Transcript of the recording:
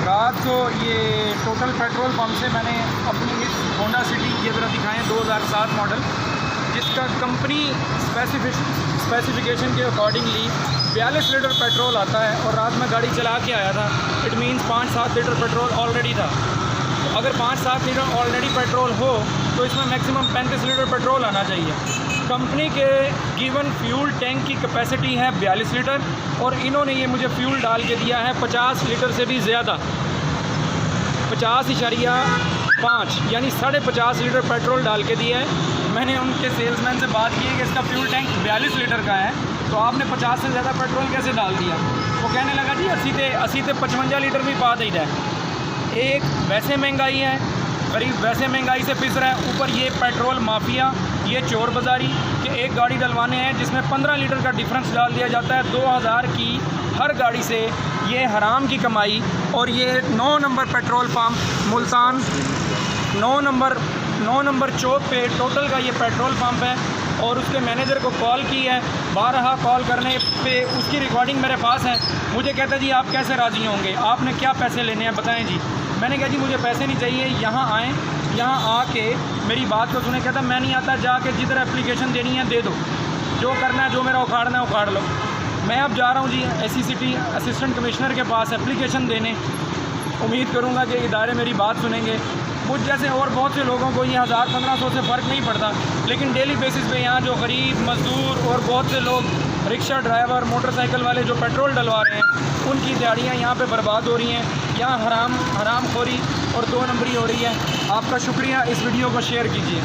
रात को ये टोटल पेट्रोल पंप से मैंने अपनी इस होंडा सिटी ये ज़रा दिखाएँ 2007 मॉडल, जिसका कंपनी स्पेसिफिकेशन के अकॉर्डिंगली 42 लीटर पेट्रोल आता है। और रात में गाड़ी चला के आया था, it means 5-7 litre petrol already था। तो अगर 5-7 लीटर ऑलरेडी पेट्रोल हो तो इसमें मैक्सिमम 35 लीटर पेट्रोल आना चाहिए। कंपनी के गिवन फ्यूल टैंक की कैपेसिटी है 42 लीटर और इन्होंने ये मुझे फ्यूल डाल के दिया है 50 लीटर से भी ज़्यादा, 50.5 यानी 50.5 लीटर पेट्रोल डाल के दिया है। मैंने उनके सेल्समैन से बात की है कि इसका फ्यूल टैंक 42 लीटर का है, तो आपने 50 से ज़्यादा पेट्रोल कैसे डाल दिया? वो कहने लगा जी 80 से 55 लीटर भी पा देता है। एक वैसे महंगाई है, करीब वैसे महंगाई से पिस रहा है, ऊपर ये पेट्रोल माफिया, ये चोर बाज़ारी कि एक गाड़ी डलवाने हैं जिसमें 15 लीटर का डिफरेंस डाल दिया जाता है 2000 की हर गाड़ी से। ये हराम की कमाई। और ये 9 number petrol pump Multan 9 number चौक पे टोटल का ये पेट्रोल पंप है। और उसके मैनेजर को कॉल की है, 12 कॉल करने पे उसकी रिकॉर्डिंग मेरे पास है। मुझे कहता है जी आप कैसे राज़ी होंगे, आपने क्या पैसे लेने हैं बताएं जी। मैंने कहा जी मुझे पैसे नहीं चाहिए, यहाँ आएँ, यहाँ आके मेरी बात को सुने। कहता मैं नहीं आता, जाके जिधर एप्लीकेशन देनी है दे दो, जो करना है, जो मेरा उखाड़ना है उखाड़ लो। मैं अब जा रहा हूँ जी एसी सिटी असिस्टेंट कमिश्नर के पास एप्लीकेशन देने। उम्मीद करूँगा कि इदारे मेरी बात सुनेंगे। मुझ जैसे और बहुत से लोगों को ये 1000-1500 से फ़र्क नहीं पड़ता, लेकिन डेली बेसिस पे यहाँ जो गरीब मज़दूर और बहुत से लोग रिक्शा ड्राइवर, मोटरसाइकिल वाले जो पेट्रोल डलवा रहे हैं, उनकी दिहाड़ियाँ यहाँ पे बर्बाद हो रही हैं। यहाँ हराम खोरी और 2 नंबरी हो रही है। आपका शुक्रिया, इस वीडियो को शेयर कीजिए।